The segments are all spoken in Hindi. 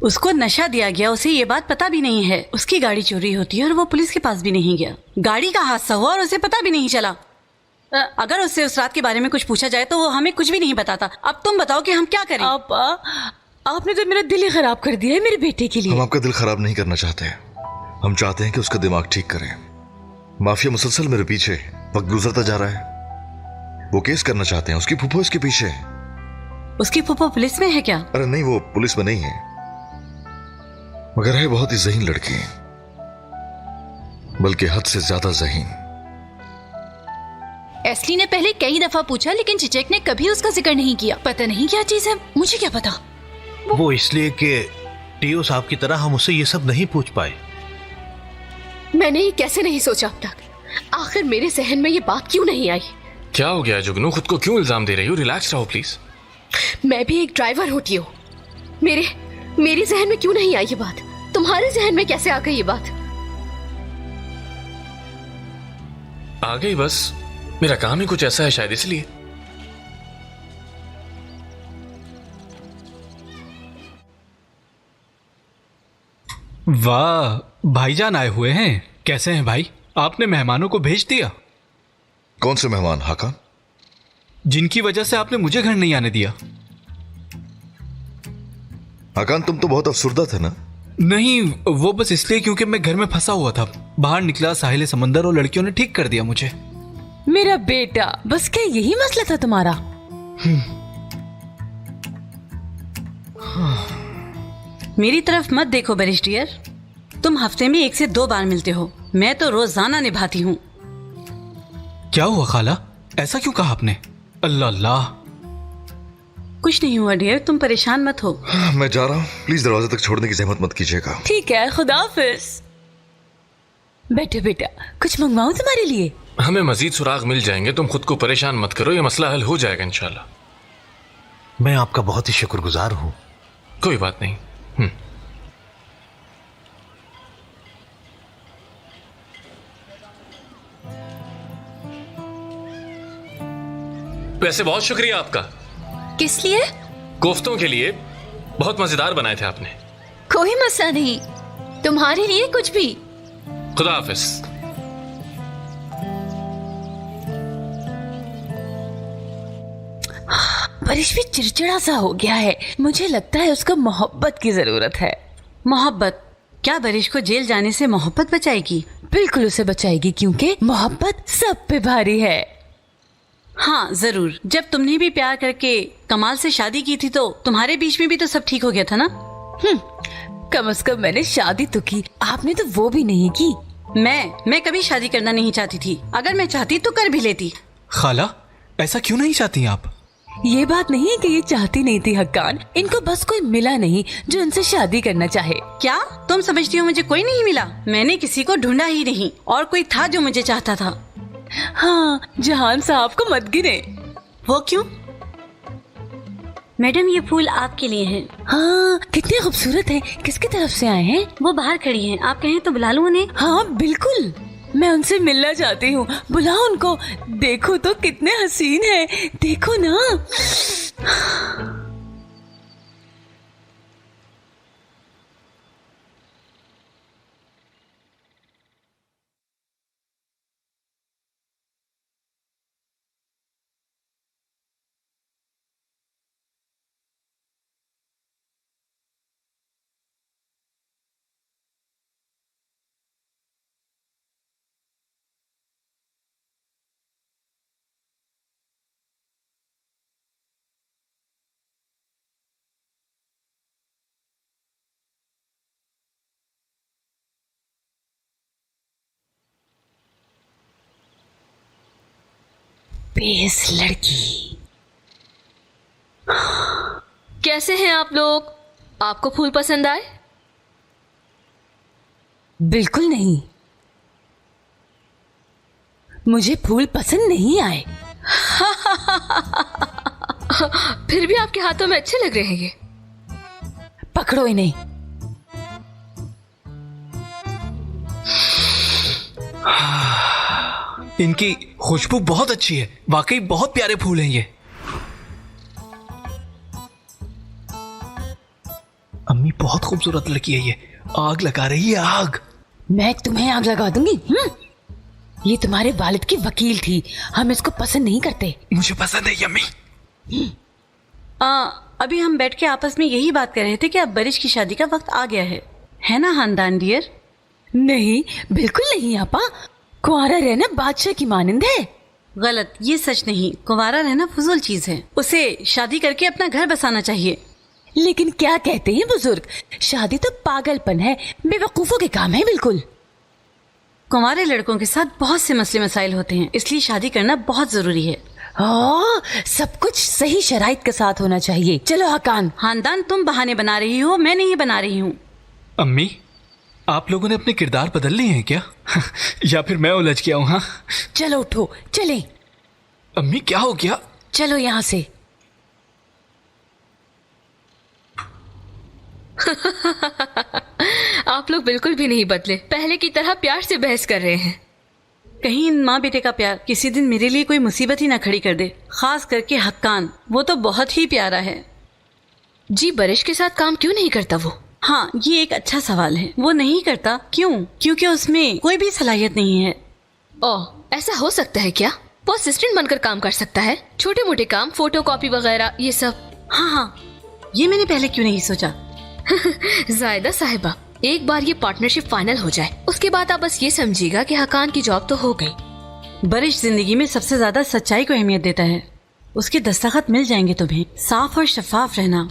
उसको नशा दिया गया, उसे ये बात पता भी नहीं है। उसकी गाड़ी चोरी होती है और वो पुलिस के पास भी नहीं गया। गाड़ी का हादसा हुआ और उसे पता भी नहीं चला। अगर उससे उस रात के बारे में कुछ पूछा जाए तो वो हमें कुछ भी नहीं बताता। अब तुम बताओ कि हम क्या करें? आपने तो मेरा दिल ही खराब कर दिया है मेरे बेटे के लिए। हम आपका दिल खराब नहीं करना चाहते। हम चाहते हैं कि उसका दिमाग ठीक करें। माफिया मुसलसल मेरे पीछे, वक्त गुजरता जा रहा है। वो केस करना चाहते हैं। उसकी फूफो इसके पीछे है। उसकी फूफो पुलिस में है क्या? अरे नहीं, वो पुलिस में नहीं है, मगर है बहुत ही ज़हीन लड़की, बल्कि हद से ज्यादा ज़हीन। एस्ली ने पहले कई दफा पूछा लेकिन चिचेक ने कभी उसका जिक्र नहीं किया। पता नहीं क्या चीज है, मुझे क्या पता। वो इसलिए कि टीओ साहब की तरह हम उससे ये सब नहीं पूछ पाए। मैंने ये कैसे नहीं सोचा अब तक? आखिर मेरे जहन में ये बात क्यों नहीं आई? क्या हो गया जुगनू? खुद को क्यों इल्जाम दे रही हो? रिलैक्स रहो प्लीज। मैं भी एक ड्राइवर हूँ टीओ। मेरे जहन में क्यों नहीं आई ये बात? तुम्हारे जहन में कैसे आ गई ये बात? आ गई बस। मेरा काम ही कुछ ऐसा है शायद इसलिए। वाह, भाईजान आए हुए हैं। कैसे हैं भाई? आपने मेहमानों को भेज दिया? कौन से मेहमान हाकान? जिनकी वजह से आपने मुझे घर नहीं आने दिया। हाकान, तुम तो बहुत अफसुर्दा थे ना? नहीं, वो बस इसलिए क्योंकि मैं घर में फंसा हुआ था। बाहर निकला, साहिल समंदर और लड़कियों ने ठीक कर दिया मुझे। मेरा बेटा, बस क्या यही मसला था तुम्हारा? मेरी तरफ मत देखो बरिश डियर। तुम हफ्ते में 1 से 2 बार मिलते हो। मैं तो रोजाना निभाती हूँ। क्या हुआ खाला? ऐसा क्यों कहा आपने? अल्लाह अल्लाह। कुछ नहीं हुआ डियर, तुम परेशान मत हो। मैं जा रहा हूँ, प्लीज दरवाजे तक छोड़ने की जहमत मत कीजिएगा। ठीक है, खुदा हाफिज। बैठो बेटा, कुछ मंगवाऊं तुम्हारे लिए? हमें मजीद सुराग मिल जाएंगे, तुम खुद को परेशान मत करो। ये मसला हल हो जाएगा इंशाल्लाह। मैं आपका बहुत ही शुक्रगुजार हूँ। कोई बात नहीं। वैसे बहुत शुक्रिया आपका। किस लिए? कोफ्तों के लिए। बहुत मजेदार बनाए थे आपने। कोई मसला नहीं, तुम्हारे लिए कुछ भी। खुदा हाफिज। बारिश भी चिड़चिड़ा सा हो गया है। मुझे लगता है उसको मोहब्बत की जरूरत है। मोहब्बत? क्या बारिश को जेल जाने से मोहब्बत बचाएगी? बिल्कुल उसे बचाएगी, क्योंकि मोहब्बत सब पे भारी है। हाँ जरूर। जब तुमने भी प्यार करके कमाल से शादी की थी तो तुम्हारे बीच में भी तो सब ठीक हो गया था ना? कम से कम मैंने शादी तो की, आपने तो वो भी नहीं की। मैं कभी शादी करना नहीं चाहती थी। अगर मैं चाहती तो कर भी लेती। खाला, ऐसा क्यों नहीं चाहती आप? ये बात नहीं है कि ये चाहती नहीं थी हक्कान, इनको बस कोई मिला नहीं जो इनसे शादी करना चाहे। क्या तुम समझती हो मुझे कोई नहीं मिला? मैंने किसी को ढूंढा ही नहीं, और कोई था जो मुझे चाहता था। हाँ, जहान साहब को मत गिने। वो क्यों? मैडम, ये फूल आपके लिए हैं। हाँ, कितने खूबसूरत हैं। किसकी तरफ से आए हैं? वो बाहर खड़ी हैं, आप कहें तो बुला लूं उन्हें? हाँ बिल्कुल, मैं उनसे मिलना चाहती हूँ। बुलाओ उनको। देखो तो कितने हसीन हैं, देखो ना। बेस लड़की। कैसे हैं आप लोग? आपको फूल पसंद आए? बिल्कुल नहीं, मुझे फूल पसंद नहीं आए। फिर भी आपके हाथों में अच्छे लग रहे हैं ये। पकड़ो इन्हें। इनकी खुशबू बहुत अच्छी है। वाकई बहुत प्यारे फूल हैं ये। अम्मी बहुत खूबसूरत लड़की है ये, आग लगा रही है आग। मैं तुम्हें आग लगा दूंगी। ये तुम्हारे वालिद की वकील थी, हम इसको पसंद नहीं करते। मुझे पसंद है ये अम्मी। अभी हम बैठ के आपस में यही बात कर रहे थे कि अब बरिश की शादी का वक्त आ गया है ना खानदान डियर? नहीं, बिल्कुल नहीं आपा, कुंवारा रहना बादशाह की मानंद है। गलत, ये सच नहीं। कुंवारा रहना फजूल चीज है, उसे शादी करके अपना घर बसाना चाहिए। लेकिन क्या कहते हैं बुजुर्ग, शादी तो पागलपन है, बेवकूफों के काम है बिल्कुल। कुंवारे लड़कों के साथ बहुत से मसले मसाइल होते हैं, इसलिए शादी करना बहुत जरूरी है। सब कुछ सही शराइत के साथ होना चाहिए। चलो हकान। खानदान, तुम बहाने बना रही हो, मैं नहीं बना रही हूँ। अम्मी, आप लोगों ने अपने किरदार बदल लिए हैं क्या? या फिर मैं उलझ गया हूँ? हाँ, चलो उठो, चलें। अम्मी क्या हो गया? चलो यहाँ से। आप लोग बिल्कुल भी नहीं बदले, पहले की तरह प्यार से बहस कर रहे हैं। कहीं इन माँ बेटे का प्यार किसी दिन मेरे लिए कोई मुसीबत ही ना खड़ी कर दे, खास करके हक्कान, वो तो बहुत ही प्यारा है। जी, बरिश के साथ काम क्यों नहीं करता वो? हाँ, ये एक अच्छा सवाल है। वो नहीं करता क्यों? क्योंकि उसमें कोई भी सलाहियत नहीं है। ओह, ऐसा हो सकता है क्या? वो असिस्टेंट बनकर काम कर सकता है, छोटे मोटे काम, फोटो कॉपी वगैरह, ये सब। हाँ, ये मैंने पहले क्यों नहीं सोचा। जायदा साहिबा, एक बार ये पार्टनरशिप फाइनल हो जाए, उसके बाद आप बस ये समझिएगा कि हकान की जॉब तो हो गई। बरिश जिंदगी में सबसे ज्यादा सच्चाई को अहमियत देता है। उसके दस्तखत मिल जाएंगे तुम्हें। साफ और शफाफ रहना।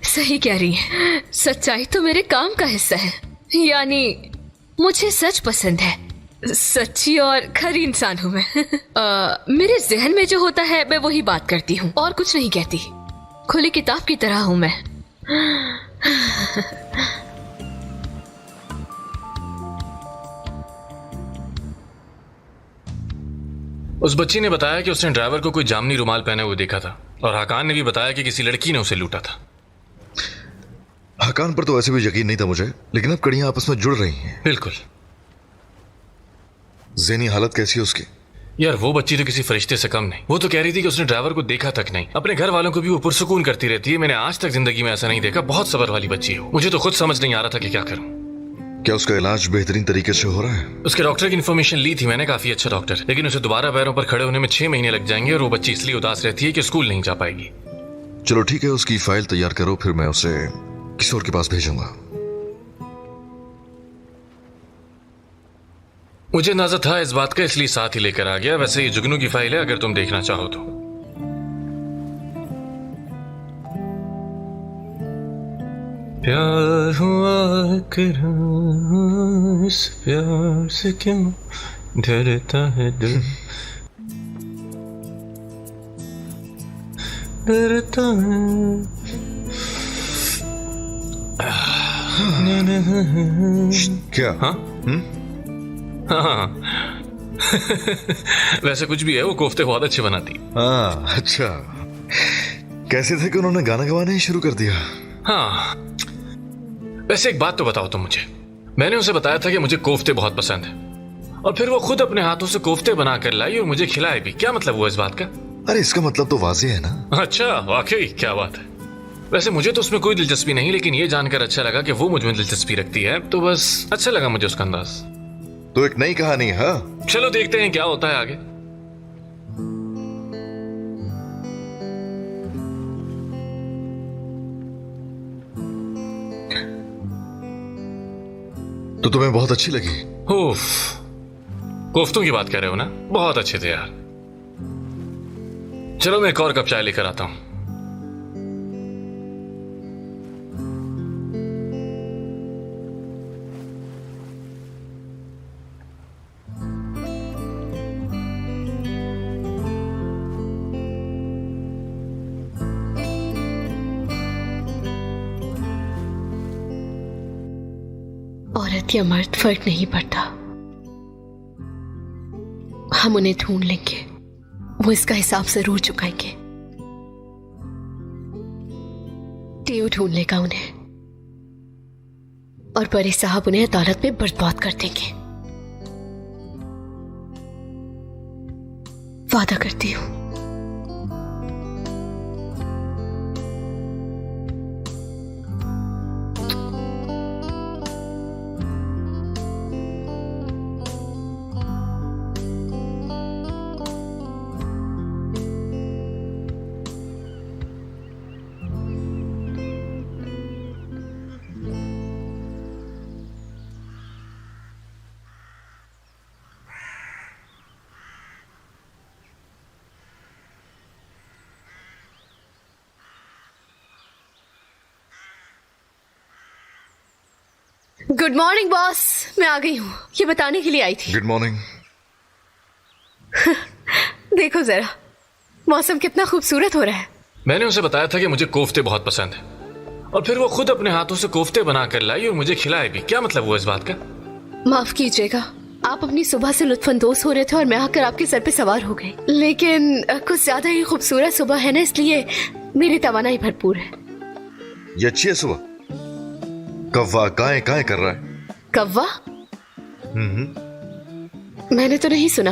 सही कह रही है, सच्चाई तो मेरे काम का हिस्सा है। यानी मुझे सच पसंद है, सच्ची और खरी इंसान हूँ मैं। मेरे जहन में जो होता है मैं वही बात करती हूँ और कुछ नहीं कहती। खुली किताब की तरह हूँ मैं। उस बच्ची ने बताया कि उसने ड्राइवर को कोई जामनी रुमाल पहने हुए देखा था, और हकान ने भी बताया कि किसी लड़की ने उसे लूटा था। हकान पर तो वैसे भी यकीन नहीं था मुझे, लेकिन अब कड़ियां आपस में जुड़ रही हैं। बिल्कुल। ज़हनी हालत कैसी है उसकी? यार, वो बच्ची तो किसी फरिश्ते से कम नहीं। वो तो कह रही थी कि उसने ड्राइवर को देखा तक नहीं, अपने घर वालों को भी वो पुरसुकून करती रहती है। मैंने आज तक जिंदगी में ऐसा नहीं देखा। बहुत सबर वाली बच्ची है वो। मुझे तो खुद समझ नहीं आ रहा था कि क्या करूं। क्या उसका इलाज बेहतरीन तरीके से हो रहा है? उसके डॉक्टर की इन्फॉर्मेशन ली थी मैंने, काफी अच्छा डॉक्टर, लेकिन उसे दोबारा पैरों पर खड़े होने में 6 महीने लग जाएंगे, और वो बच्ची इसलिए उदास रहती है कि स्कूल नहीं जा पाएगी। चलो ठीक है, उसकी फाइल तैयार करो, फिर मैं उसे किसी और के पास भेजूंगा। मुझे अंदाजा था इस बात का, इसलिए साथ ही लेकर आ गया। वैसे ये जुगनू की फाइल है, अगर तुम देखना चाहो तो। प्यार हुआ करो, इस प्यार से क्यों डरता है दिल, डरता है। क्या? हाँ? हाँ। वैसे कुछ भी है, वो कोफ्ते बहुत अच्छे बनाती। हाँ, अच्छा। कैसे थे कि उन्होंने गाना गवाना ही शुरू कर दिया? हाँ, वैसे एक बात तो बताओ तुम मुझे। मैंने उसे बताया था कि मुझे कोफ्ते बहुत पसंद है, और फिर वो खुद अपने हाथों से कोफ्ते बना कर लाई और मुझे खिलाए भी। क्या मतलब हुआ इस बात का? अरे इसका मतलब तो वाज़ेह है ना। अच्छा, वाकई क्या बात है। वैसे मुझे तो उसमें कोई दिलचस्पी नहीं, लेकिन ये जानकर अच्छा लगा कि वो मुझ में दिलचस्पी रखती है, तो बस अच्छा लगा मुझे उसका अंदाज। तो एक नई कहानी है। हाँ, चलो देखते हैं क्या होता है आगे। तो तुम्हें बहुत अच्छी लगी? उफ, कोफ्तों की बात कर रहे हो ना? बहुत अच्छे थे यार। चलो मैं एक और कप चाय लेकर आता हूं। औरत या मर्द फर्क नहीं पड़ता, हम उन्हें ढूंढ लेंगे, वो इसका हिसाब जरूर चुकाएंगे। टीयू ढूंढ लेगा उन्हें, और बड़े साहब उन्हें अदालत में बर्बाद कर देंगे। वादा करती हूं। गुड मॉर्निंग बॉस, मैं आ गई हूँ, ये बताने के लिए आई थी। Good morning. देखो जरा, मौसम कितना खूबसूरत हो रहा है। मैंने उसे बताया था कि मुझे कोफ्ते बहुत पसंद है, और फिर वो खुद अपने हाथों से कोफ्ते बना कर लाई और मुझे खिलाए भी। क्या मतलब हुआ इस बात का? माफ कीजिएगा, आप अपनी सुबह से लुत्फानंदोज हो रहे थे और मैं आकर आपके सर पे सवार हो गई। लेकिन कुछ ज्यादा ही खूबसूरत सुबह है ना, इसलिए मेरी तवानाई भरपूर है। ये अच्छी है सुबह। कव्वा काए काए कर रहा है। कव्वा? मैंने तो नहीं सुना।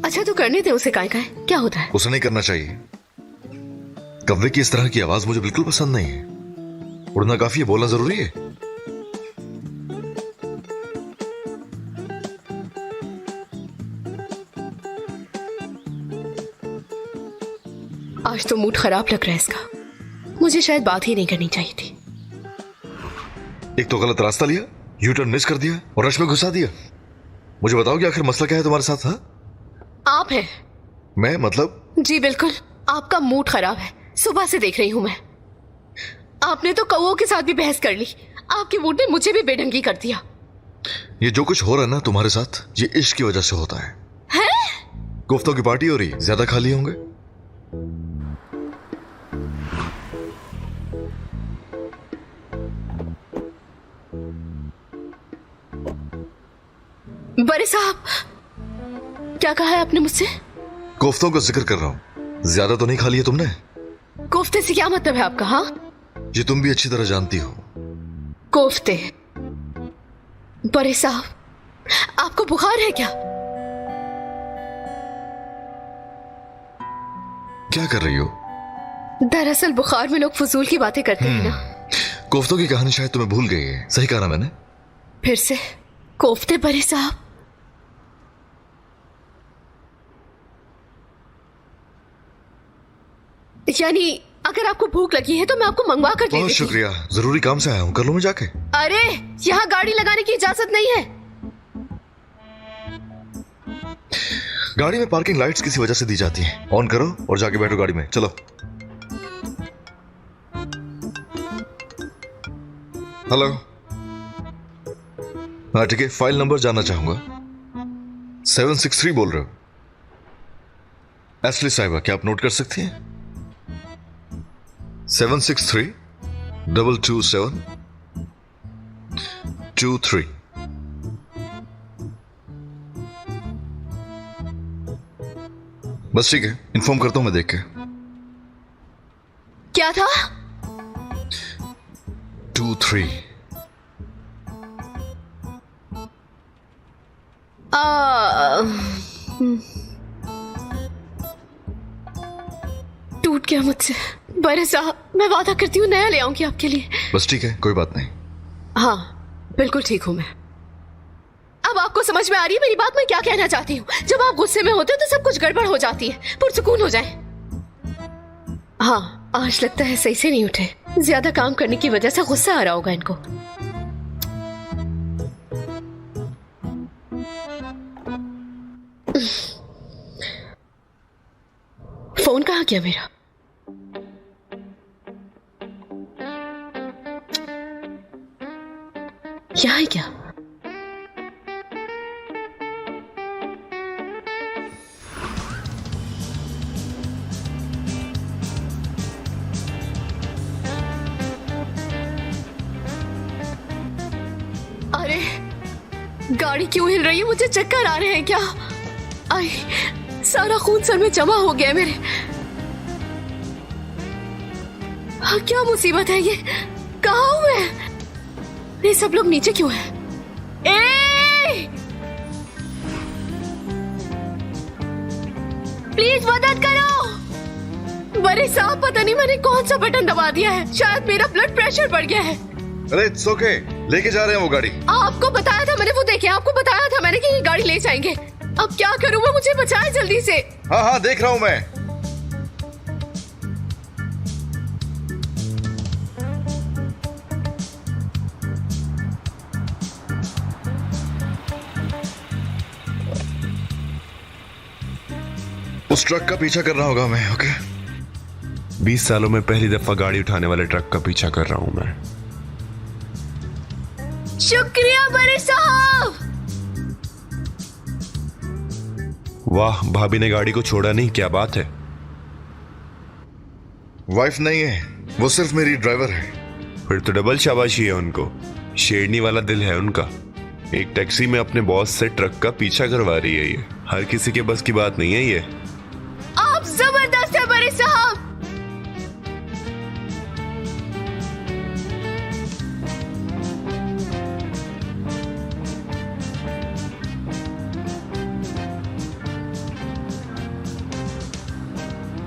अच्छा तो करने दे उसे, काय काय क्या होता है? उसे नहीं करना चाहिए। कव्वे की इस तरह की आवाज मुझे बिल्कुल पसंद नहीं है। उड़ना काफी है, बोलना जरूरी है। आज तो मूड खराब लग रहा है इसका। मुझे शायद बात ही नहीं करनी चाहिए थी। एक तो गलत रास्ता लिया, यू टर्न मिस कर दिया और रश में घुसा दिया। मुझे बताओ कि आखिर मसला क्या है तुम्हारे साथ? हाँ, आप हैं? मैं मतलब? जी बिल्कुल, आपका मूड खराब है। सुबह से देख रही हूं मैं। आपने तो कौओं के साथ भी बहस कर ली। आपके मूड ने मुझे भी बेढंगी कर दिया। ये जो कुछ हो रहा है ना तुम्हारे साथ, ये इश्क की वजह से होता है। कोफ्तों की पार्टी हो रही, ज्यादा खा लिए होंगे। बड़े साहब, क्या कहा है आपने मुझसे? कोफ्तों का जिक्र कर रहा हूं। ज्यादा तो नहीं खा लिए तुमने? कोफ्ते से क्या मतलब है आपका? हाँ, ये तुम भी अच्छी तरह जानती हो। कोफ्ते? बड़े साहब, आपको बुखार है क्या? क्या कर रही हो? दरअसल बुखार में लोग फजूल की बातें करते हैं ना। कोफ्तों की कहानी शायद तुम्हें भूल गई है। सही कहा ना मैंने? फिर से कोफ्ते? बड़े साहब, यानी अगर आपको भूख लगी है तो मैं आपको मंगवा कर दे बहुत देती। शुक्रिया, जरूरी काम से आया हूं, कर लूं मैं जाके। अरे यहाँ गाड़ी लगाने की इजाजत नहीं है। गाड़ी में पार्किंग लाइट्स किसी वजह से दी जाती हैं। ऑन करो और जाके बैठो गाड़ी में। चलो। हेलो। हाँ ठीक है, फाइल नंबर जानना चाहूंगा। 763 बोल रहे हो? एस्ली साहिबा, क्या आप नोट कर सकती हैं? 763-227-23। बस ठीक है, इन्फॉर्म करता हूं मैं देख के। क्या था? 23। टूट गया मुझसे। बड़े साहब, मैं वादा करती हूँ नया ले आऊंगी आपके लिए। बस ठीक है, कोई बात नहीं। हाँ बिल्कुल ठीक हूँ मैं। अब आपको समझ में आ रही है मेरी बात? मैं क्या कहना चाहती हूँ। जब आप गुस्से में होते हो तो सब कुछ गड़बड़ हो जाती है, पुरसुकून हो जाए। हाँ, आज लगता है सही से नहीं उठे। ज्यादा काम करने की वजह से गुस्सा आ रहा होगा इनको। फोन कहाँ गया मेरा? यहाँ है क्या? अरे गाड़ी क्यों हिल रही है? मुझे चक्कर आ रहे हैं क्या? आई, सारा खून सर में जमा हो गया है मेरे। हाँ, क्या मुसीबत है ये? कहाँ हूं मैं? ये सब लोग नीचे क्यों हैं? प्लीज मदद करो। बड़े साहब, पता नहीं मैंने कौन सा बटन दबा दिया है। शायद मेरा ब्लड प्रेशर बढ़ गया है। अरे इट्स ओके, लेके जा रहे हैं वो गाड़ी। आपको बताया था मैंने, वो देखिए, आपको बताया था मैंने कि ये गाड़ी ले जाएंगे। अब क्या करूं मैं? मुझे बचाए जल्दी से। हाँ हाँ, देख रहा हूं मैं। उस ट्रक का पीछा कर रहा होगा मैं। ओके। 20 सालों में पहली दफा गाड़ी उठाने वाले ट्रक का पीछा कर रहा हूं मैं। वाह, भाभी ने गाड़ी को छोड़ा नहीं, क्या बात है। वाइफ नहीं है, वो सिर्फ मेरी ड्राइवर है। फिर तो डबल शाबाशी है उनको, शेरनी वाला दिल है उनका। एक टैक्सी में अपने बॉस से ट्रक का पीछा करवा रही है ये। हर किसी के बस की बात नहीं है ये। आप जबरदस्त है बड़े साहब।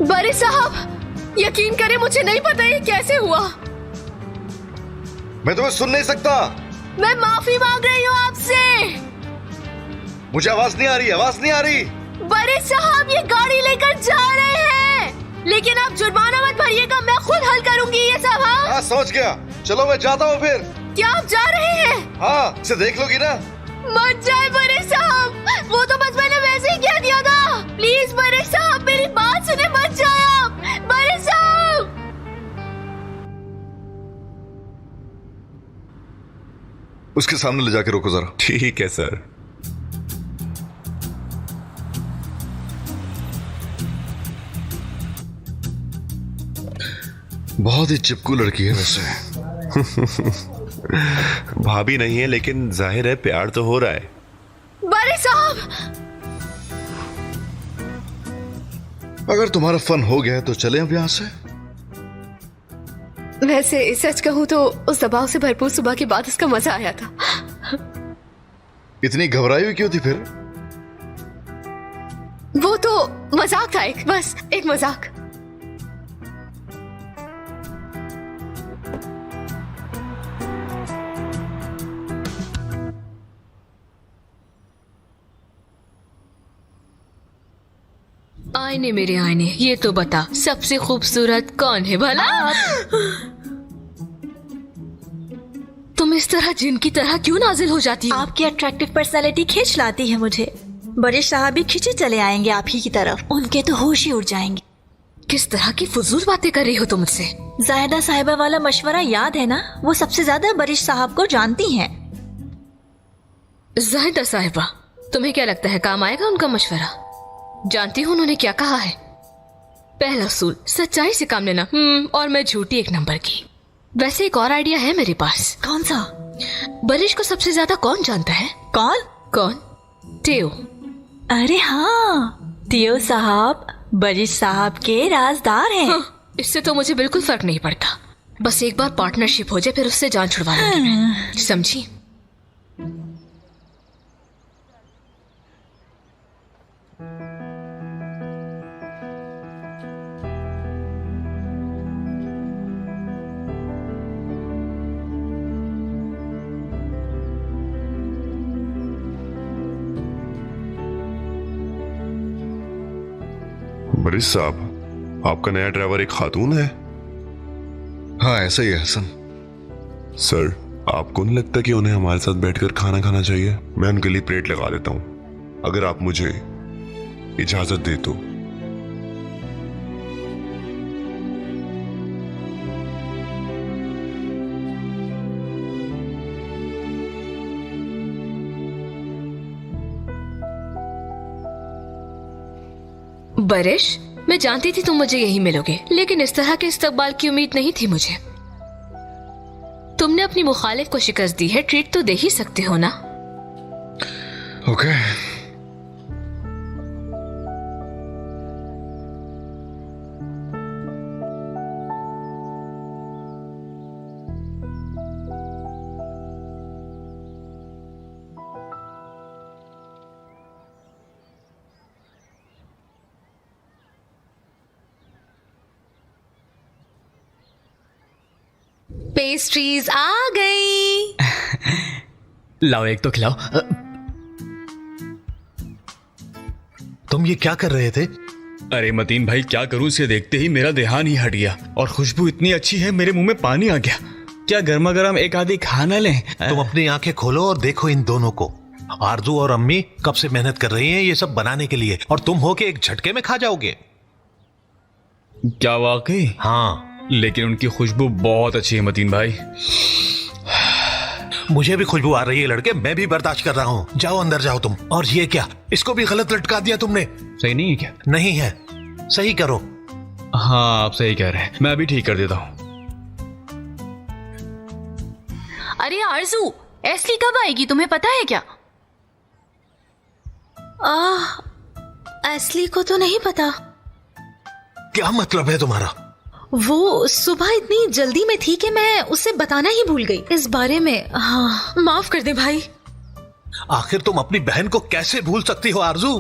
बड़े साहब, यकीन करें मुझे नहीं पता ये कैसे हुआ। मैं तुम्हें सुन नहीं सकता। मैं माफी मांग रही हूँ आपसे। मुझे आवाज नहीं आ रही, आवाज नहीं आ रही। बड़े साहब, ये गाड़ी लेकर जा रहे हैं, लेकिन आप जुर्माना मत भरिएगा, मैं खुद हल करूंगी ये सब। हाँ, समझ गया। चलो मैं जाता हूँ फिर। क्या आप जा रहे हैं? हाँ, इसे देख लोगी ना। मत जाए बड़े साहब, वो तो बस मैंने वैसे ही कह दिया था। प्लीज बड़े साहब, मेरी बात सुने, मत जाए आप। बड़े साहब, उसके सामने ले जाके रोको जरा। ठीक है सर। बहुत ही चिपकू लड़की है वैसे। भाभी नहीं है, लेकिन जाहिर है प्यार तो हो रहा है। बड़े साहब, अगर तुम्हारा फन हो गया है तो चले अब यहाँ से। वैसे सच कहूँ तो उस दबाव से भरपूर सुबह के बाद उसका मजा आया था। इतनी घबराई हुई क्यों थी फिर? वो तो मजाक था, बस एक मजाक। आईने मेरे आईने, ये तो बता सबसे खूबसूरत कौन है भला? तुम इस तरह जिन की तरह क्यों नाजिल हो जाती हो? आपकी अट्रैक्टिव पर्सनालिटी खींच लाती है मुझे। बड़े साहब भी खींचे चले आएंगे आप ही की तरफ, उनके तो होश ही उड़ जाएंगे। किस तरह की फजूल बातें कर रही हो तुम मुझसे? जायदा साहिबा वाला मशवरा याद है ना? वो सबसे ज्यादा बरिश साहब को जानती हैं। जाहिदा साहिबा, तुम्हें क्या लगता है काम आएगा उनका मशवरा? जानती हूँ उन्होंने क्या कहा है। पहला उसूल, सच्चाई से काम लेना। और मैं झूठी एक नंबर की। वैसे एक और आइडिया है मेरे पास। कौन सा? बरिश को सबसे ज्यादा कौन जानता है? कौन? कौन? टेओ। अरे हाँ, टियो साहब बरिश साहब के राजदार हैं। हाँ, इससे तो मुझे बिल्कुल फर्क नहीं पड़ता। बस एक बार पार्टनरशिप हो जाए, फिर उससे जान छुड़वा लूंगी मैं। समझी? बरिश साहब, आपका नया ड्राइवर एक खातून है? हाँ, ऐसा ही है हसन। सर, आपको नहीं लगता कि उन्हें हमारे साथ बैठकर खाना खाना चाहिए? मैं उनके लिए प्लेट लगा देता हूं, अगर आप मुझे इजाजत दे तो। बरिश, मैं जानती थी तुम मुझे यही मिलोगे, लेकिन इस तरह के इस्तकबाल की उम्मीद नहीं थी मुझे। तुमने अपनी मुखालिफ को शिकस्त दी है, ट्रीट तो दे ही सकते हो ना? ओके। पेस्ट्रीज आ गई। लाओ, एक तो खिलाओ। तुम ये क्या कर रहे थे? अरे मतीन भाई, क्या करूं, इसे देखते ही मेरा ध्यान ही हट गया और खुशबू इतनी अच्छी है, मेरे मुंह में पानी आ गया। क्या गर्मा गर्म एक आधी खाना लें? तुम अपनी आंखें खोलो और देखो इन दोनों को। आरजू और अम्मी कब से मेहनत कर रही हैं ये सब बनाने के लिए, और तुम हो के एक झटके में खा जाओगे। क्या वाकई? हाँ, लेकिन उनकी खुशबू बहुत अच्छी है मतीन भाई। मुझे भी खुशबू आ रही है लड़के, मैं भी बर्दाश्त कर रहा हूँ। जाओ अंदर जाओ तुम। और ये क्या, इसको भी गलत लटका दिया तुमने। सही नहीं है क्या? नहीं है, सही करो। हाँ आप सही कह रहे हैं, मैं अभी ठीक कर देता हूँ। अरे आरजू, एस्ली कब आएगी तुम्हें पता है क्या? एस्ली को तो नहीं पता। क्या मतलब है तुम्हारा? वो सुबह इतनी जल्दी में थी कि मैं उसे बताना ही भूल गई इस बारे में। हाँ, माफ कर दे भाई। आखिर तुम अपनी बहन को कैसे भूल सकती हो आरजू?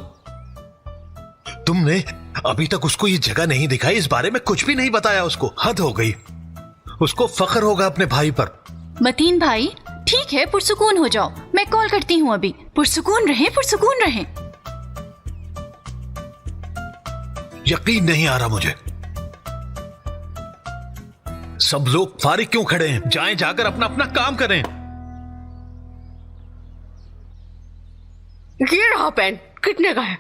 तुमने अभी तक उसको ये जगह नहीं दिखाई, इस बारे में कुछ भी नहीं बताया उसको। हद हो गई। उसको फख्र होगा अपने भाई पर। मतीन भाई ठीक है, पुरसुकून हो जाओ, मैं कॉल करती हूँ अभी। पुरसुकून रहें, पुरसुकून रहें। यकीन नहीं आ रहा मुझे। सब लोग फारिग क्यों खड़े हैं? जाएं, जाकर अपना अपना काम करें। ये रहा पेन, कितने का है?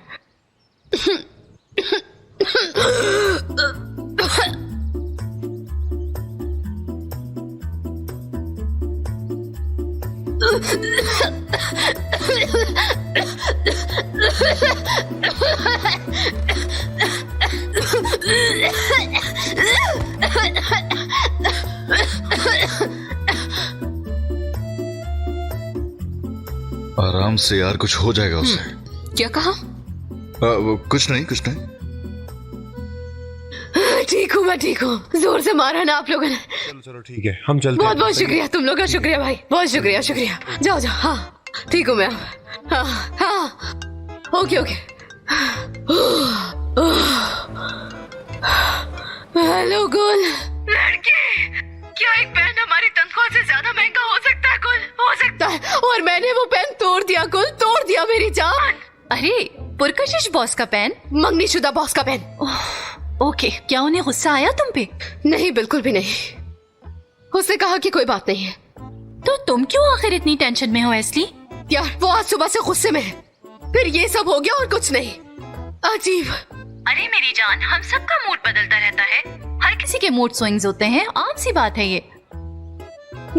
आराम से यार, कुछ हो जाएगा उसे। क्या कहा? कुछ नहीं, कुछ नहीं। ठीक हूँ, मैं ठीक हूँ। जोर से मारा ना आप लोगों ने। चलो चलो ठीक है, हम चलते बहुत हैं। बहुत शुक्रिया तुम लोग का, शुक्रिया भाई, बहुत शुक्रिया शुक्रिया। जाओ जाओ। हाँ ठीक हूँ मैं अब। हाँ हाँ ओके ओके। हेलो गुल। लड़की, क्या एक पेन हमारी तनख्वाह से ज्यादा महंगा हो सकता है गुल? हो सकता है, और मैंने वो पेन तोड़ दिया गुल, तोड़ दिया मेरी जान। अरे पुरकशिश बॉस का पेन? मंगनीशुदा बॉस का पेन। ओके, क्या उन्हें गुस्सा आया तुम पे? नहीं, बिल्कुल भी नहीं। उसने कहा कि कोई बात नहीं है। तो तुम क्यों आखिर इतनी टेंशन में हो एस्ली? यार वो आज सुबह से गुस्से में है, फिर ये सब हो गया और कुछ नहीं। अजीब। अरे मेरी जान, हम सबका मूड बदलता रहता है, हर किसी के मूड स्विंग्स होते हैं, आम सी बात है ये।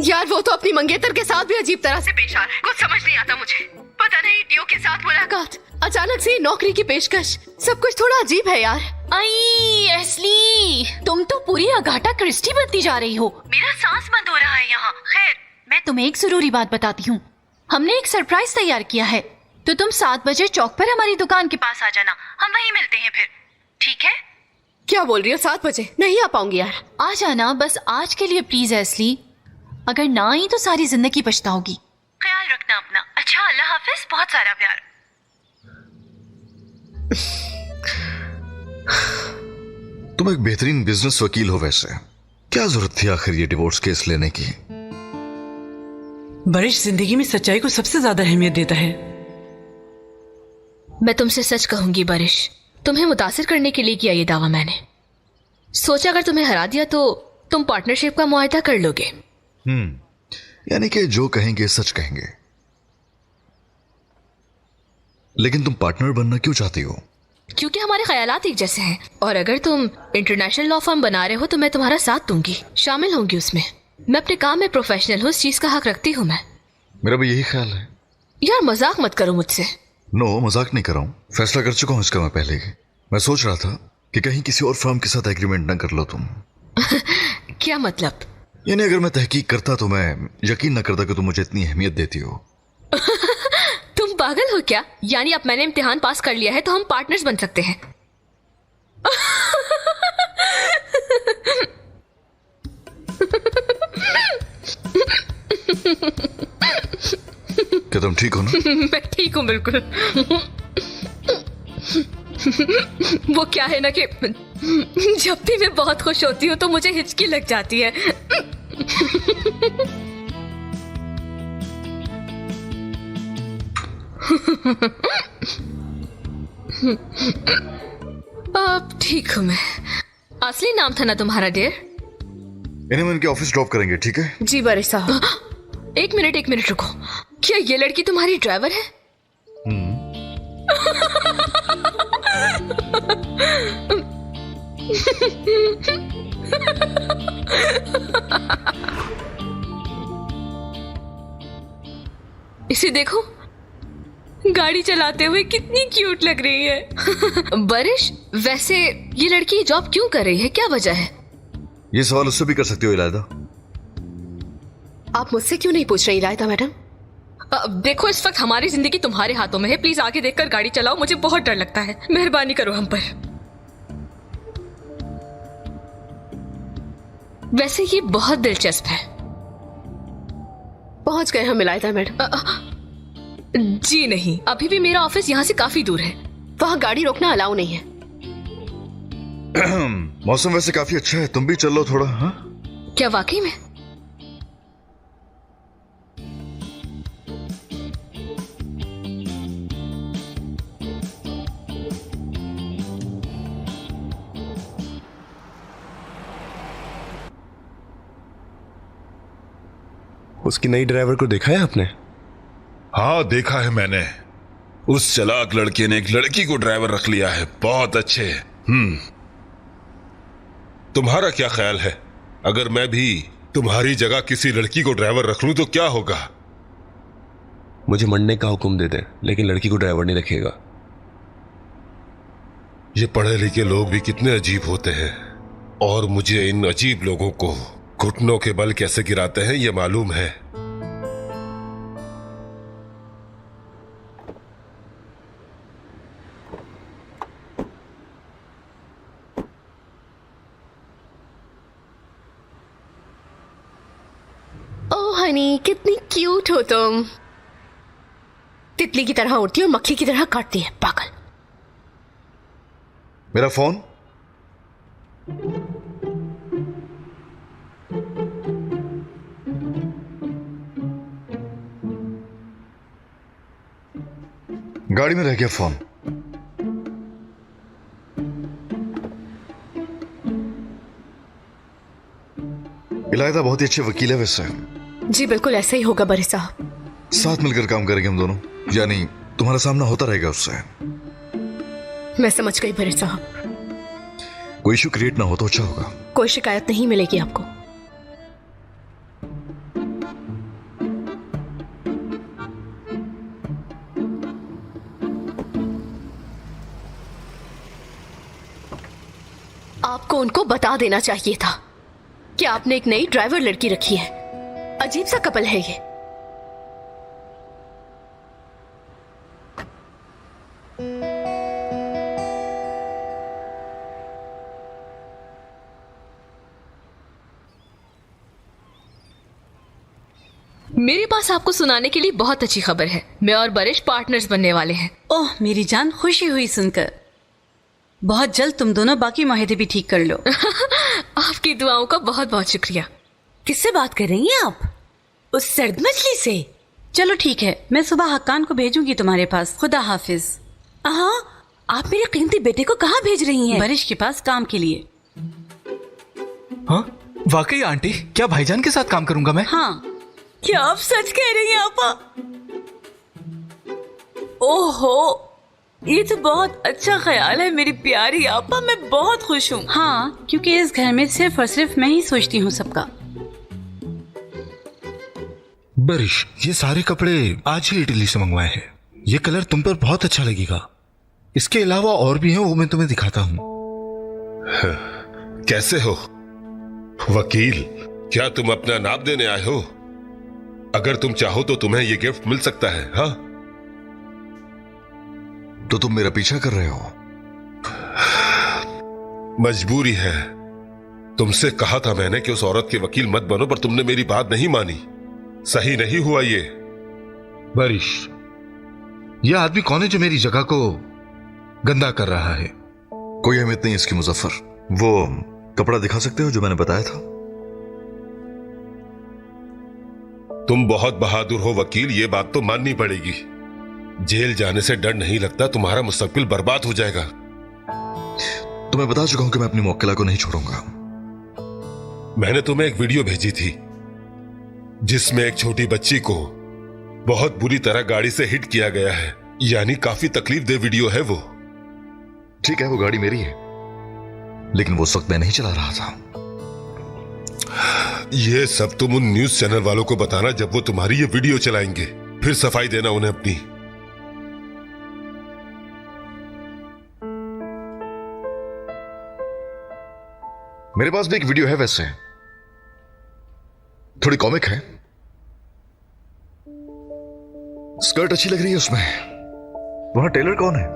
यार वो तो अपनी मंगेतर के साथ भी अजीब तरह से पेश आ रहा है, कुछ समझ नहीं आता मुझे। पता नहीं, टियो के साथ मुलाकात, अचानक से नौकरी की पेशकश, सब कुछ थोड़ा अजीब है यार। आई एस्ली, तुम तो पूरी अगाटा क्रिस्टी बनती जा रही हो। मेरा सांस बंद हो रहा है यहाँ। खैर, मैं तुम्हें एक जरूरी बात बताती हूँ। हमने एक सरप्राइज तैयार किया है, तो तुम 7 बजे चौक पर हमारी दुकान के पास आ जाना, हम वहीं मिलते हैं फिर, ठीक है? क्या बोल रही हो? 7 बजे नहीं आ पाऊंगी यार। आ जाना बस आज के लिए प्लीज एस्ली, अगर ना आई तो सारी जिंदगी पछताओगी। ख्याल रखना अपना। अच्छा, अल्लाह हाफिज, बहुत सारा प्यार। तुम एक बेहतरीन बिजनेस वकील हो, वैसे क्या जरूरत थी आखिर ये डिवोर्स केस लेने की? बरिश जिंदगी में सच्चाई को सबसे ज्यादा अहमियत देता है। मैं तुमसे सच कहूंगी बारिश, तुम्हें मुतासिर करने के लिए किया ये दावा मैंने। सोचा अगर तुम्हें हरा दिया तो तुम पार्टनरशिप का मुआहदा कर लोगे। यानी कि जो कहेंगे सच कहेंगे। लेकिन तुम पार्टनर बनना क्यों चाहती हो? क्योंकि हमारे ख्यालात एक जैसे हैं, और अगर तुम इंटरनेशनल लॉ फर्म बना रहे हो तो मैं तुम्हारा साथ दूंगी, शामिल होंगी उसमें। मैं अपने काम में प्रोफेशनल हूँ, इस चीज का हक रखती हूँ मैं। मेरा भी यही ख्याल है। यार मजाक मत करो मुझसे। नो, मजाक नहीं कर रहा हूँ, फैसला कर चुका हूँ इसका मैं पहले ही। मैं सोच रहा था कि कहीं किसी और फर्म के साथ एग्रीमेंट न कर लो तुम। क्या मतलब? यानी अगर मैं तहकीक करता तो मैं यकीन न करता कि तुम मुझे इतनी अहमियत देती हो। तुम पागल हो क्या? यानी अब मैंने इम्तिहान पास कर लिया है तो हम पार्टनर्स बन सकते हैं? क्या तुम ठीक हो ना? मैं ठीक हूँ बिल्कुल। वो क्या है ना कि जब भी मैं बहुत खुश होती हूँ तो मुझे हिचकी लग जाती है। अब ठीक हूँ मैं। असली नाम था ना तुम्हारा डियर? इन्हें मैं इनके ऑफिस ड्रॉप करेंगे, ठीक है? जी बारिश साहब। एक मिनट रुको, क्या ये लड़की तुम्हारी ड्राइवर है? इसे देखो, गाड़ी चलाते हुए कितनी क्यूट लग रही है। बारिश, वैसे ये लड़की जॉब क्यों कर रही है, क्या वजह है? ये सवाल उससे भी कर सकती हो इलायदा। आप मुझसे क्यों नहीं पूछ रही इलायदा मैडम? देखो, इस वक्त हमारी जिंदगी तुम्हारे हाथों में है। प्लीज आगे देखकर गाड़ी चलाओ, मुझे बहुत डर लगता है। मेहरबानी करो हम पर। वैसे ये बहुत दिलचस्प है। पहुंच गए हम इलायदा मैडम। जी नहीं, अभी भी मेरा ऑफिस यहाँ से काफी दूर है। वहाँ गाड़ी रोकना अलाउ नहीं है। मौसम वैसे काफी अच्छा है, तुम भी चल लो थोड़ा। हाँ, क्या वाकई में? उसकी नई ड्राइवर को देखा है आपने? हाँ, देखा है मैंने। उस चालाक लड़के ने एक लड़की को ड्राइवर रख लिया है। बहुत अच्छे। तुम्हारा क्या ख्याल है, अगर मैं भी तुम्हारी जगह किसी लड़की को ड्राइवर रख लूं तो क्या होगा? मुझे मरने का हुक्म दे दे, लेकिन लड़की को ड्राइवर नहीं रखेगा। ये पढ़े लिखे लोग भी कितने अजीब होते हैं, और मुझे इन अजीब लोगों को घुटनों के बल कैसे गिराते हैं ये मालूम है। ओह हनी, कितनी क्यूट हो तुम। तितली की तरह उड़ती और मक्खी की तरह काटती है, पागल। मेरा फोन। गाड़ी में रह गया फोन। इलायदा बहुत ही अच्छे वकील है वैसे। जी बिल्कुल ऐसा ही होगा बड़े साहब। साथ मिलकर काम करेंगे हम दोनों, यानी तुम्हारा सामना होता रहेगा उससे। मैं समझ गई बड़े साहब। कोई इशू क्रिएट ना हो तो अच्छा होगा। कोई शिकायत नहीं मिलेगी आपको। आपको उनको बता देना चाहिए था कि आपने एक नई ड्राइवर लड़की रखी है। अजीब सा कपल है ये। मेरे पास आपको सुनाने के लिए बहुत अच्छी खबर है। मैं और बारिश पार्टनर्स बनने वाले हैं। ओह मेरी जान, खुशी हुई सुनकर। बहुत जल्द तुम दोनों बाकी माहिदे भी ठीक कर लो। आपकी दुआओं का बहुत बहुत शुक्रिया। किससे बात कर रही हैं आप? उस सर्द मछली से? चलो ठीक है, मैं सुबह हक्कान को भेजूंगी तुम्हारे पास। खुदा हाफिज। हाँ, आप मेरे कीमती बेटे को कहाँ भेज रही हैं? बारिश के पास काम के लिए। हाँ वाकई आंटी, क्या भाईजान के साथ काम करूंगा मैं? हाँ। क्या आप सच कह रही हैं आपा? ओहो, ये तो बहुत अच्छा ख्याल है मेरी प्यारी आपा। मैं बहुत खुश हूँ। हाँ, क्योंकि इस घर में सिर्फ और सिर्फ मैं ही सोचती हूँ सबका। बारिश, ये सारे कपड़े आज ही इटली से मंगवाए हैं। ये कलर तुम पर बहुत अच्छा लगेगा। इसके अलावा और भी हैं, वो मैं तुम्हें दिखाता हूँ। कैसे हो वकील? क्या तुम अपना नाप देने आए हो? अगर तुम चाहो तो तुम्हें यह गिफ्ट मिल सकता है। हाँ, तो तुम मेरा पीछा कर रहे हो? मजबूरी है। तुमसे कहा था मैंने कि उस औरत के वकील मत बनो, पर तुमने मेरी बात नहीं मानी। सही नहीं हुआ ये। बारिश, यह आदमी कौन है जो मेरी जगह को गंदा कर रहा है? कोई अहमियत नहीं इसकी मुजफ्फर। वो कपड़ा दिखा सकते हो जो मैंने बताया था? तुम बहुत बहादुर हो वकील, ये बात तो माननी पड़ेगी। जेल जाने से डर नहीं लगता, तुम्हारा मुस्तकबिल बर्बाद हो जाएगा। तुम्हें बता चुका हूं कि मैं अपनी मौक्किला को नहीं छोड़ूंगा। मैंने तुम्हें एक वीडियो भेजी थी जिसमें एक छोटी बच्ची को बहुत बुरी तरह गाड़ी से हिट किया गया है। यानी काफी तकलीफ दे वीडियो है वो। ठीक है, वो गाड़ी मेरी है, लेकिन वो उस वक्त मैं नहीं चला रहा था। ये सब तुम उन न्यूज चैनल वालों को बताना जब वो तुम्हारी ये वीडियो चलाएंगे। फिर सफाई देना उन्हें अपनी। मेरे पास भी एक वीडियो है, वैसे थोड़ी कॉमिक है। स्कर्ट अच्छी लग रही है उसमें। वहां टेलर कौन है?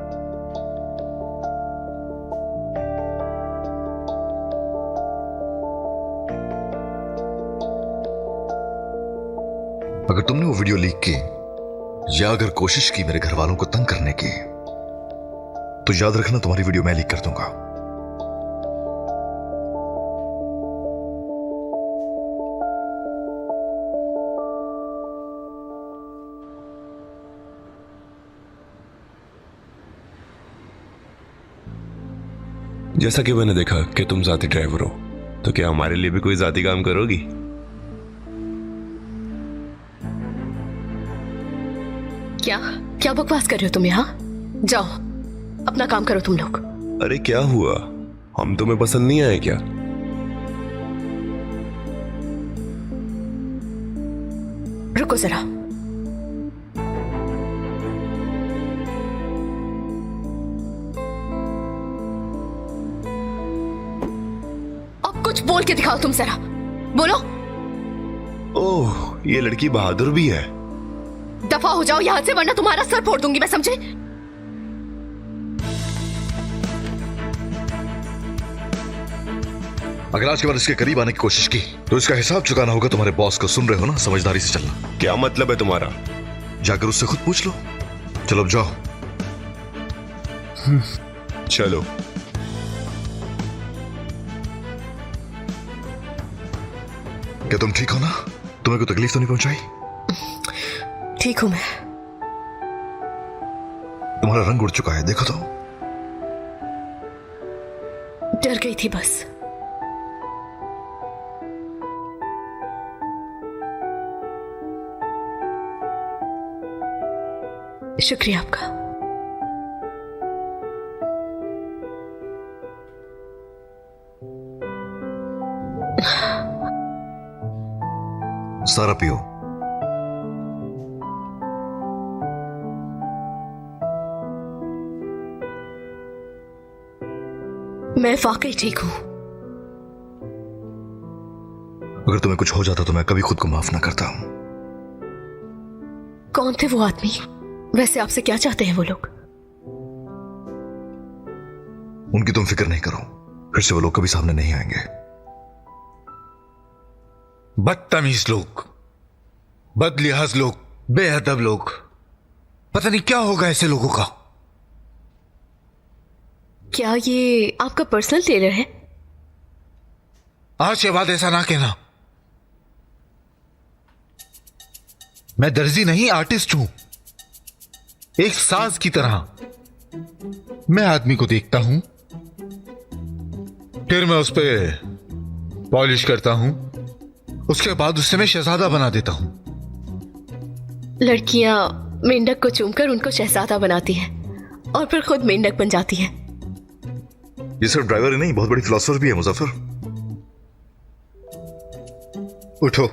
अगर तुमने वो वीडियो लीक की या अगर कोशिश की मेरे घर वालों को तंग करने की, तो याद रखना तुम्हारी वीडियो मैं लीक कर दूंगा। जैसा कि मैंने देखा कि तुम जाती ड्राइवर हो, तो क्या हमारे लिए भी कोई जाती काम करोगी? क्या क्या बकवास कर रहे हो तुम यहाँ? जाओ अपना काम करो तुम लोग। अरे क्या हुआ, हम तुम्हें पसंद नहीं आए क्या? रुको जरा। अब कुछ बोल के दिखाओ तुम जरा, बोलो। ओह, ये लड़की बहादुर भी है। दफा हो जाओ यहां से, वरना तुम्हारा सर फोड़ दूंगी मैं, समझे? अगर आज के बाद इसके करीब आने की कोशिश की तो इसका हिसाब चुकाना होगा। तुम्हारे बॉस को सुन रहे हो ना, समझदारी से चलना। क्या मतलब है तुम्हारा? जाकर उससे खुद पूछ लो। चलो अब जाओ। चलो। क्या तुम ठीक हो ना? तुम्हें कोई तकलीफ तो नहीं पहुंचाई? ठीक हूं मैं। तुम्हारा रंग उड़ चुका है, देखो तो। डर गई थी बस। शुक्रिया आपका। सारा पियो। मैं वाकई ठीक हूं। अगर तुम्हें कुछ हो जाता तो मैं कभी खुद को माफ ना करता। कौन थे वो आदमी? वैसे आपसे क्या चाहते हैं वो लोग? उनकी तुम फिक्र नहीं करो, फिर से वो लोग कभी सामने नहीं आएंगे। बदतमीज लोग, बदलिहाज लोग, बेअदब लोग। पता नहीं क्या होगा ऐसे लोगों का। क्या ये आपका पर्सनल टेलर है? आज के बाद ऐसा ना कहना। मैं दर्जी नहीं, आर्टिस्ट हूं। एक साज की तरह मैं आदमी को देखता हूं, फिर मैं उस पर पॉलिश करता हूं, उसके बाद उससे मैं शहजादा बना देता हूं। लड़कियां मेंढक को चूमकर उनको शहजादा बनाती हैं और फिर खुद मेंढक बन जाती हैं। ये सिर्फ ड्राइवर ही नहीं, बहुत बड़ी फिलोसोफर भी है मुजफ्फर। उठो।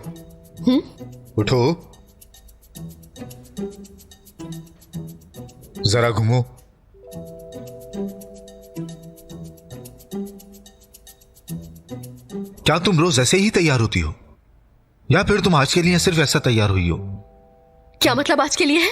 उठो, जरा घूमो। क्या तुम रोज ऐसे ही तैयार होती हो, या फिर तुम आज के लिए सिर्फ ऐसा तैयार हुई हो? क्या मतलब आज के लिए है?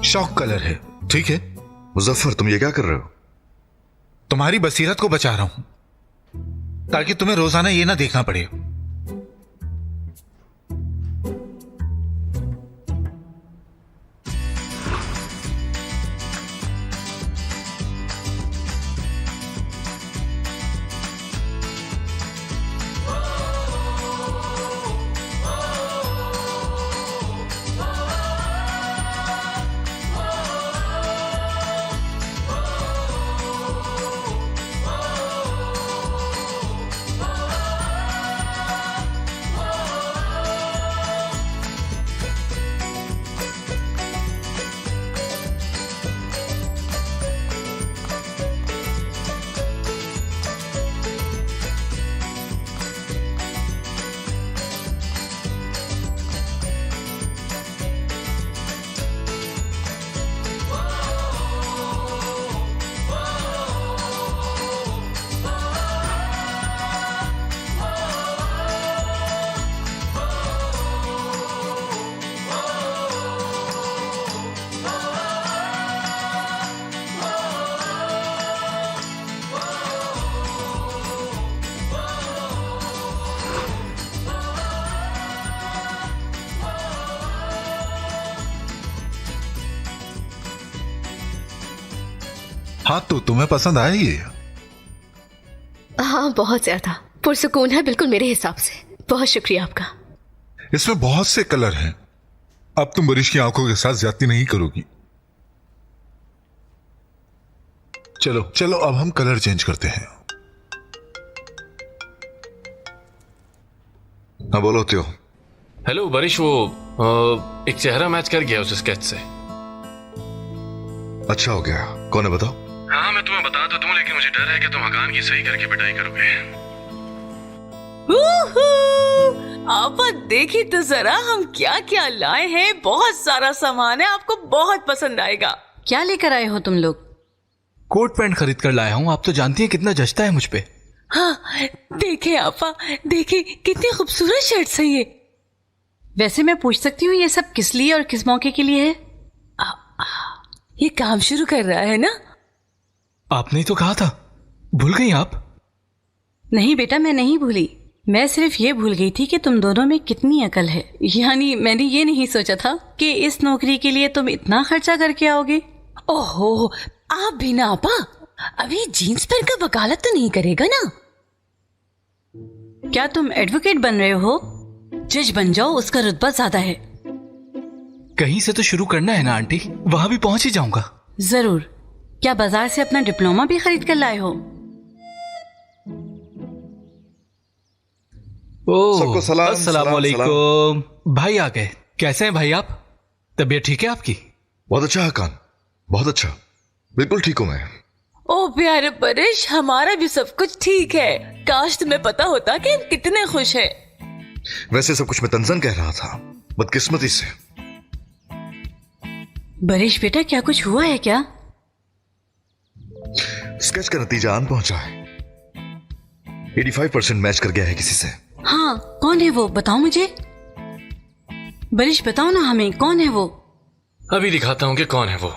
शौक कलर है, ठीक है? मुजफ्फर, तुम ये क्या कर रहे हो? तुम्हारी बसीरत को बचा रहा हूं, ताकि तुम्हें रोजाना ये ना देखना पड़े। हाँ, तो तुम्हें पसंद आया ये? हाँ, बहुत ज्यादा पुरसुकून है, बिल्कुल मेरे हिसाब से। बहुत शुक्रिया आपका। इसमें बहुत से कलर हैं। अब तुम बरिश की आंखों के साथ ज्यादती नहीं करोगी। चलो चलो, अब हम कलर चेंज करते हैं। हाँ बोलो त्यो। हेलो बारिश, वो एक चेहरा मैच कर गया उस स्केच से। अच्छा हो गया। कौन है बताओ? हाँ मैं तुम्हें बता तो दूं, लेकिन मुझे डर है कि तुम हकान की सही करके पिटाई करोगे। आप देखिए तो जरा हम क्या क्या लाए हैं। बहुत सारा सामान है, आपको बहुत पसंद आएगा। क्या लेकर आए हो तुम लोग? कोट पैंट खरीद कर लाया हूँ। आप तो जानती हैं कितना जचता है मुझ पे। हाँ, देखिए आपा, देखिए कितनी खूबसूरत शर्ट्स है ये। वैसे मैं पूछ सकती हूँ ये सब किस लिए और किस मौके के लिए है? ये काम शुरू कर रहा है ना? आपने तो कहा था, भूल गई आप? नहीं बेटा, मैं नहीं भूली। मैं सिर्फ ये भूल गई थी कि तुम दोनों में कितनी अकल है। यानी मैंने ये नहीं सोचा था कि इस नौकरी के लिए तुम इतना खर्चा करके आओगे। ओहो, आप भी ना आपा, अभी जीन्स पहन कर वकालत तो नहीं करेगा ना? क्या तुम एडवोकेट बन रहे हो? जज बन जाओ, उसका रुतबा ज्यादा है। कहीं से तो शुरू करना है ना आंटी, वहां भी पहुंच ही जाऊंगा। जरूर। क्या बाजार से अपना डिप्लोमा भी खरीद कर लाए हो? सबको सलाम। अस्सलाम वालेकुम। भाई आ गए। कैसे हैं भाई आप? तबीयत ठीक है आपकी? बहुत अच्छा हकान, बहुत अच्छा। बिल्कुल ठीक हूं मैं। ओ प्यारे परेश, हमारा भी सब कुछ ठीक है। काश तुम्हें पता होता कि हम कितने खुश हैं। वैसे सब कुछ मैं तंजन कह रहा था, बदकिस्मती से। बरिश बेटा, क्या कुछ हुआ है क्या? स्केच का नतीजा आन पहुंचा है। 85% मैच कर गया है किसी से। हाँ, कौन है वो? बताओ मुझे। बरिश बताओ ना हमें, कौन है वो? अभी दिखाता हूं कि कौन है वो।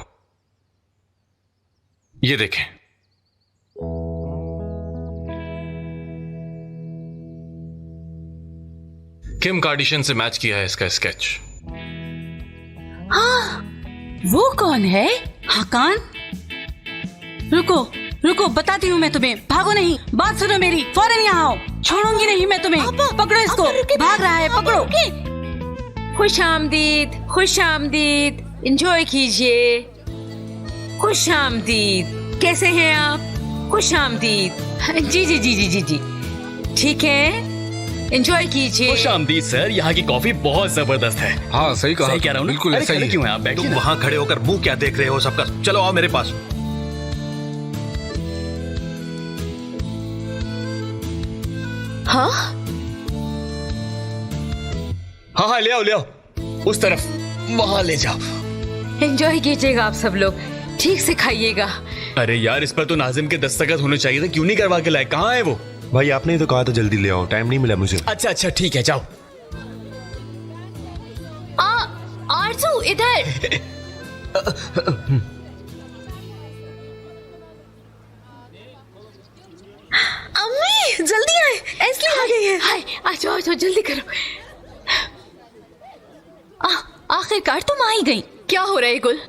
ये देखें। किम कार्डिशन से मैच किया है इसका स्केच। हाँ, वो कौन है? हकान? रुको रुको, बताती हूँ मैं तुम्हें। भागो नहीं, बात सुनो मेरी। फौरन यहाँ आओ, छोड़ूंगी नहीं मैं तुम्हें। पकड़ो इसको, भाग रहा है, पकड़ो। खुश आमदीद, खुश आमदीद। एंजॉय कीजिए। खुश आमदीद। कैसे हैं आप? खुश आमदीद। जी जी जी जी जी जी, ठीक है, एंजॉय कीजिए। खुश आमदीद सर, यहाँ की कॉफी बहुत जबरदस्त है। हाँ सही कहा। सही कह रहा हूँ ना? बिल्कुल अरे ऐसा ही खड़े है। क्यों हैं आप? बैठिए तुम ना। वहां खड़े होकर मुंह क्या देख रहे हो सबका? चलो आओ मेरे पास। हाँ हाँ हाँ, ले आओ ले आओ, उस तरफ, वहां ले जाओ। एंजॉय कीजिएगा आप सब लोग, ठीक से खाइएगा। अरे यार, इस पर तो नाजिम के दस्तखत होने चाहिए थे, क्यों नहीं करवा के लाए? कहाँ है वो? भाई आपने ही तो कहा था जल्दी ले आओ, टाइम नहीं मिला मुझे। अच्छा अच्छा ठीक है, जाओ। आरजू इधर। अम्मी जल्दी आए, एस्ली आ गई है। हाय, आ जाओ जल्दी करो। आखिरकार तुम आ ही गई। क्या हो रहा है गुल?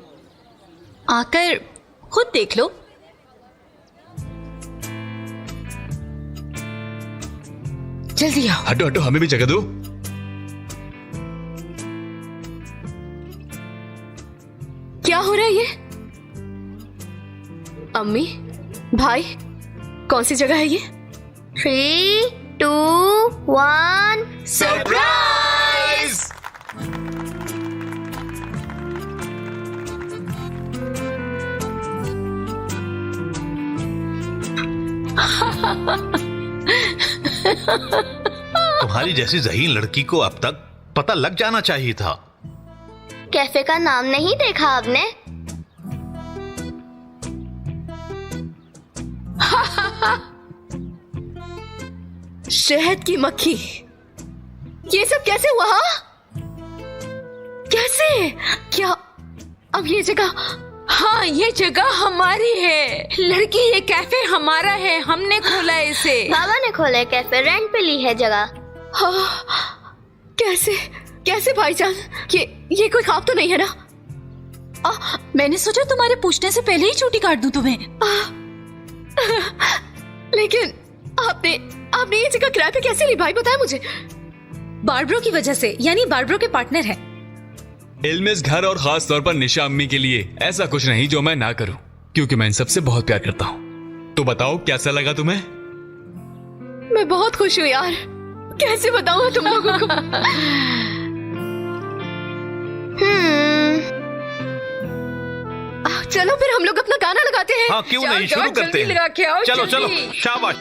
आकर खुद देख लो। जल्दी आओ। हटो हटो, हमें भी जगह दो। क्या हो रहा है ये? अम्मी, भाई, कौन सी जगह है ये? 3, 2, 1 सरप्राइज! तुम्हारी जैसी ज़हीन लड़की को अब तक पता लग जाना चाहिए था। कैफे का नाम नहीं देखा आपने? शहद की मक्खी। ये सब कैसे हुआ? कैसे? क्या अब ये जगह? हाँ, ये जगह हमारी है। लड़की, ये कैफे हमारा है, हमने खोला है इसे। बाबा ने खोला कैफे, रेंट पे ली है जगह। हाँ, कैसे कैसे भाईजान? ये कोई ख्वाब तो नहीं है ना? मैंने सोचा तुम्हारे पूछने से पहले ही छुट्टी काट दूं तुम्हें। लेकिन आपने ये जगह किराए पे कैसे ली भाई, बताया मुझे। बार्बरो की वजह से, यानी बार्बरो के पार्टनर है। इल्मिस घर और खास तौर पर निशा अम्मी के लिए ऐसा कुछ नहीं जो मैं ना करूं, क्योंकि मैं इन सबसे बहुत प्यार करता हूं। तो बताओ कैसा लगा तुम्हें? मैं बहुत खुश हूँ यार, कैसे बताऊँ तुम लोगों को। चलो फिर हम लोग अपना गाना लगाते हैं। हाँ क्यों नहीं, शुरू करते हैं। लगा के आओ, चलो चलो, जल्दी। शाबाश।